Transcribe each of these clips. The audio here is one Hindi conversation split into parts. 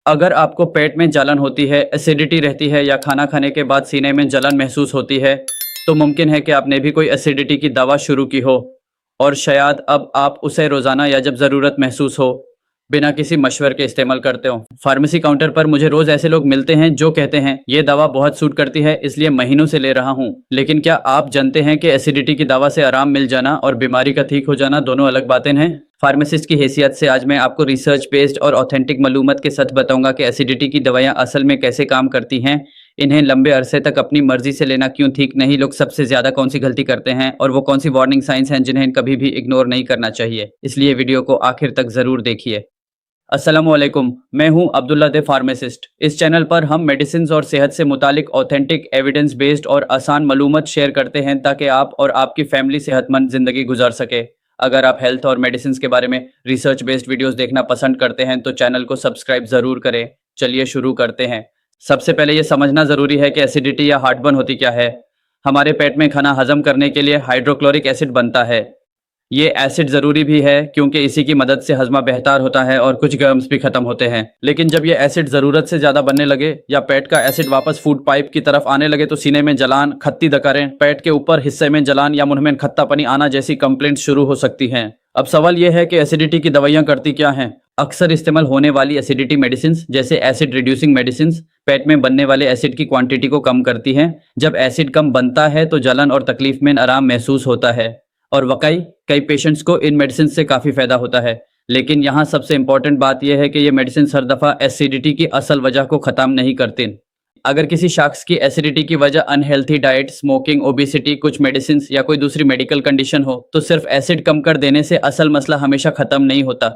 अगर आपको पेट में जलन होती है, एसिडिटी रहती है या खाना खाने के बाद सीने में जलन महसूस होती है, तो मुमकिन है कि आपने भी कोई एसिडिटी की दवा शुरू की हो और शायद अब आप उसे रोज़ाना या जब ज़रूरत महसूस हो, बिना किसी मशवरे के इस्तेमाल करते हो। फार्मेसी काउंटर पर मुझे रोज़ ऐसे लोग मिलते हैं जो कहते हैं, ये दवा बहुत सूट करती है इसलिए महीनों से ले रहा हूँ। लेकिन क्या आप जानते हैं कि एसिडिटी की दवा से आराम मिल जाना और बीमारी का ठीक हो जाना दोनों अलग बातें हैं? फार्मासिस्ट की हैसियत से आज मैं आपको रिसर्च बेस्ड और ऑथेंटिक मालूमात के साथ बताऊंगा कि एसिडिटी की दवाइयाँ असल में कैसे काम करती हैं, इन्हें लंबे अरसे तक अपनी मर्जी से लेना क्यों ठीक नहीं, लोग सबसे ज्यादा कौन सी गलती करते हैं और वो कौन सी वार्निंग साइंस हैं जिन्हें कभी भी इग्नोर नहीं करना चाहिए। इसलिए वीडियो को आखिर तक जरूर देखिए। अस्सलामुअलैकुम, मैं हूं अब्दुल्ला द फार्मासिस्ट। इस चैनल पर हम मेडिसिन और सेहत से मुतालिक ऑथेंटिक एविडेंस बेस्ड और आसान मालूमात शेयर करते हैं ताकि आप और आपकी फैमिली सेहतमंद जिंदगी गुजार सके। अगर आप हेल्थ और मेडिसिन के बारे में रिसर्च बेस्ड वीडियोस देखना पसंद करते हैं तो चैनल को सब्सक्राइब जरूर करें। चलिए शुरू करते हैं। सबसे पहले ये समझना जरूरी है कि एसिडिटी या हार्टबर्न होती क्या है। हमारे पेट में खाना हजम करने के लिए हाइड्रोक्लोरिक एसिड बनता है। ये एसिड ज़रूरी भी है क्योंकि इसी की मदद से हजमा बेहतर होता है और कुछ गर्म्स भी खत्म होते हैं। लेकिन जब ये एसिड ज़रूरत से ज़्यादा बनने लगे या पेट का एसिड वापस फूड पाइप की तरफ आने लगे तो सीने में जलान, खत्ती दकारें, पेट के ऊपर हिस्से में जलान या मुंह में खट्टापनी आना जैसी कंप्लेंट शुरू हो सकती हैं। अब सवाल यह है कि एसिडिटी की दवाइयाँ करती क्या हैं। अक्सर इस्तेमाल होने वाली एसिडिटी मेडिसिन जैसे एसिड रिड्यूसिंग मेडिसिन पेट में बनने वाले एसिड की क्वांटिटी को कम करती हैं। जब एसिड कम बनता है तो जलन और तकलीफ में आराम महसूस होता है और वाकई कई पेशेंट्स को इन मेडिसिन से काफ़ी फ़ायदा होता है। लेकिन यहाँ सबसे इम्पॉर्टेंट बात यह है कि ये मेडिसिन हर दफ़ा एसिडिटी की असल वजह को ख़त्म नहीं करते। अगर किसी शख्स की एसिडिटी की वजह अनहेल्थी डाइट, स्मोकिंग, ओबेसिटी, कुछ मेडिसिन या कोई दूसरी मेडिकल कंडीशन हो तो सिर्फ एसिड कम कर देने से असल मसला हमेशा ख़त्म नहीं होता।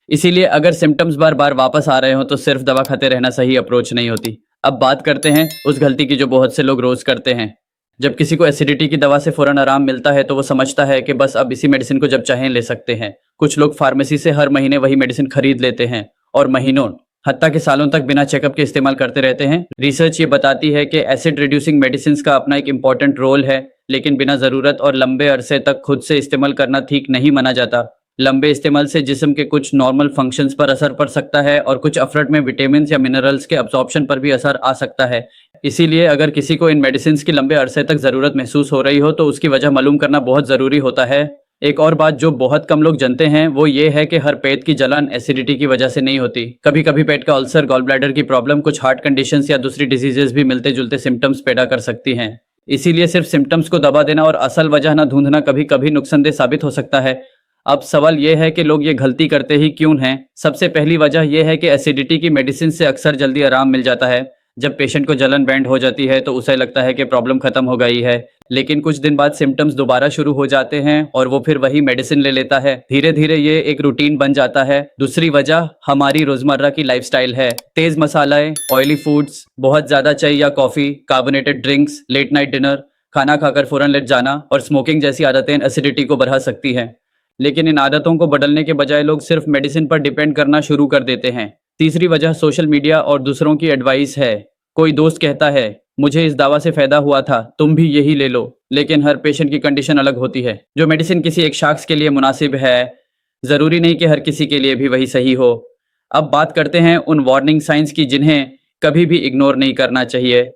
इसीलिए अगर सिम्टम्स बार बार वापस आ रहे हो तो सिर्फ दवा खाते रहना सही अप्रोच नहीं होती। अब बात करते हैं उस गलती की जो बहुत से लोग रोज़ करते हैं। जब किसी को एसिडिटी की दवा से फ़ौरन आराम मिलता है तो वो समझता है कि बस अब इसी मेडिसिन को जब चाहें ले सकते हैं। कुछ लोग फार्मेसी से हर महीने वही मेडिसिन खरीद लेते हैं और महीनों हत्ता के सालों तक बिना चेकअप के इस्तेमाल करते रहते हैं। रिसर्च ये बताती है कि एसिड रिड्यूसिंग मेडिसिन का अपना एक इम्पॉर्टेंट रोल है, लेकिन बिना ज़रूरत और लंबे अरसे तक खुद से इस्तेमाल करना ठीक नहीं माना जाता। लंबे इस्तेमाल से जिस्म के कुछ नॉर्मल फंक्शंस पर असर पड़ सकता है और कुछ अफराद में विटामिन या मिनरल्स के अब्जॉर्प्शन पर भी असर आ सकता है। इसीलिए अगर किसी को इन मेडिसिन की लंबे अरसे तक ज़रूरत महसूस हो रही हो तो उसकी वजह मालूम करना बहुत ज़रूरी होता है। एक और बात जो बहुत कम लोग जानते हैं वो ये है कि हर पेट की जलन एसिडिटी की वजह से नहीं होती। कभी कभी पेट का अल्सर, गॉल ब्लैडर की प्रॉब्लम, कुछ हार्ट कंडीशंस या दूसरी डिजीजेस भी मिलते जुलते सिम्टम्स पैदा कर सकती हैं। इसीलिए सिर्फ सिम्टम्स को दबा देना और असल वजह ना ढूंढना कभी कभी नुकसानदेह साबित हो सकता है। अब सवाल यह है कि लोग ये गलती करते ही क्यों हैं। सबसे पहली वजह यह है कि एसिडिटी की मेडिसिन से अक्सर जल्दी आराम मिल जाता है। जब पेशेंट को जलन बैंड हो जाती है तो उसे लगता है कि प्रॉब्लम खत्म हो गई है, लेकिन कुछ दिन बाद सिम्टम्स दोबारा शुरू हो जाते हैं और वो फिर वही मेडिसिन ले लेता है। धीरे धीरे ये एक रूटीन बन जाता है। दूसरी वजह हमारी रोजमर्रा की लाइफस्टाइल है। तेज मसाले, ऑयली फूड्स, बहुत ज्यादा चाय या coffee, carbonated drinks, late night dinner, खाना खाकर फौरन लेट जाना और स्मोकिंग जैसी आदतें एसिडिटी को बढ़ा सकती हैं। लेकिन इन आदतों को बदलने के बजाय लोग सिर्फ मेडिसिन पर डिपेंड करना शुरू कर देते हैं। तीसरी वजह सोशल मीडिया और दूसरों की एडवाइस है। कोई दोस्त कहता है, मुझे इस दवा से फायदा हुआ था, तुम भी यही ले लो। लेकिन हर पेशेंट की कंडीशन अलग होती है। जो मेडिसिन किसी एक शख्स के लिए मुनासिब है, ज़रूरी नहीं कि हर किसी के लिए भी वही सही हो। अब बात करते हैं उन वार्निंग साइंस की जिन्हें कभी भी इग्नोर नहीं करना चाहिए।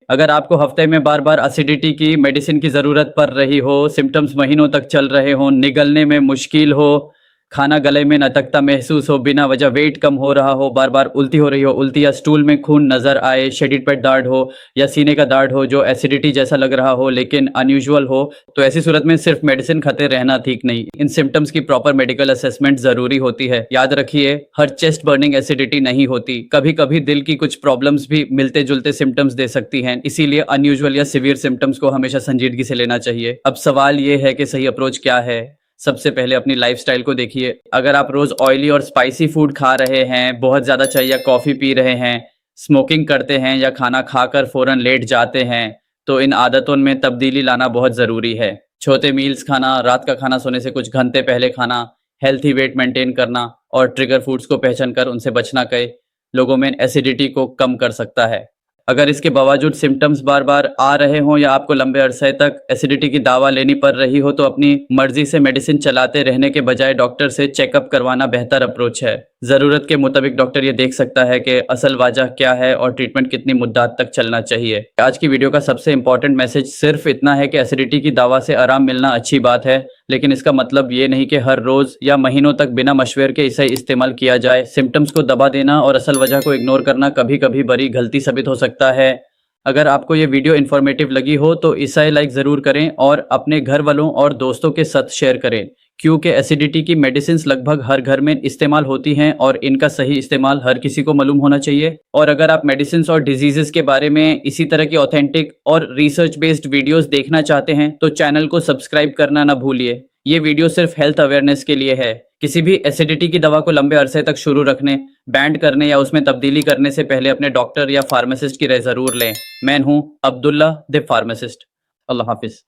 अगर आपको हफ्ते में बार बार एसिडिटी की मेडिसिन की ज़रूरत पड़ रही हो, सिम्टम्स महीनों तक चल रहे हों, निगलने में मुश्किल हो, खाना गले में नतकता महसूस हो, बिना वजह वेट कम हो रहा हो, बार बार उल्टी हो रही हो, उल्टी या स्टूल में खून नज़र आए, शेडिड पेट दर्द हो या सीने का दर्द हो जो एसिडिटी जैसा लग रहा हो लेकिन अनयूजुअल हो, तो ऐसी सूरत में सिर्फ मेडिसिन खाते रहना ठीक नहीं। इन सिम्टम्स की प्रॉपर मेडिकल असेसमेंट ज़रूरी होती है। याद रखिए, हर चेस्ट बर्निंग एसिडिटी नहीं होती। कभी कभी दिल की कुछ प्रॉब्लम्स भी मिलते जुलते सिम्टम्स दे सकती हैं। इसीलिए अनयूजुअल या सीवियर सिम्टम्स को हमेशा संजीदगी से लेना चाहिए। अब सवाल ये है कि सही अप्रोच क्या है। सबसे पहले अपनी लाइफस्टाइल को देखिए। अगर आप रोज ऑयली और स्पाइसी फूड खा रहे हैं, बहुत ज़्यादा चाय या कॉफ़ी पी रहे हैं, स्मोकिंग करते हैं या खाना खाकर फ़ौरन लेट जाते हैं, तो इन आदतों में तब्दीली लाना बहुत ज़रूरी है। छोटे मील्स खाना, रात का खाना सोने से कुछ घंटे पहले खाना, हेल्थी वेट मेंटेन करना और ट्रिगर फूड्स को पहचान कर उनसे बचना कई लोगों में एसिडिटी को कम कर सकता है। अगर इसके बावजूद सिम्टम्स बार बार आ रहे हों या आपको लंबे अरसे तक एसिडिटी की दवा लेनी पड़ रही हो तो अपनी मर्जी से मेडिसिन चलाते रहने के बजाय डॉक्टर से चेकअप करवाना बेहतर अप्रोच है। ज़रूरत के मुताबिक डॉक्टर ये देख सकता है कि असल वजह क्या है और ट्रीटमेंट कितनी मुद्दत तक चलना चाहिए। आज की वीडियो का सबसे इंपॉर्टेंट मैसेज सिर्फ इतना है कि एसिडिटी की दवा से आराम मिलना अच्छी बात है, लेकिन इसका मतलब ये नहीं कि हर रोज या महीनों तक बिना मशवरे के इसे इस्तेमाल किया जाए। सिम्टम्स को दबा देना और असल वजह को इग्नोर करना कभी कभी बड़ी गलती साबित हो सकता है। अगर आपको ये वीडियो इन्फॉर्मेटिव लगी हो तो इसे लाइक ज़रूर करें और अपने घर वालों और दोस्तों के साथ शेयर करें, क्योंकि एसिडिटी की मेडिसिन लगभग हर घर में इस्तेमाल होती हैं और इनका सही इस्तेमाल हर किसी को मालूम होना चाहिए। और अगर आप मेडिसिन और डिजीजेस के बारे में इसी तरह की ऑथेंटिक और रिसर्च बेस्ड वीडियोस देखना चाहते हैं तो चैनल को सब्सक्राइब करना ना भूलिए। ये वीडियो सिर्फ हेल्थ अवेयरनेस के लिए है। किसी भी एसिडिटी की दवा को लंबे अरसे तक शुरू रखने, बैंड करने या उसमें तब्दीली करने से पहले अपने डॉक्टर या फार्मासिस्ट की राय ज़रूर लें। मैं हूँ अब्दुल्ला द फार्मासिस्ट। अल्लाह हाफिज़।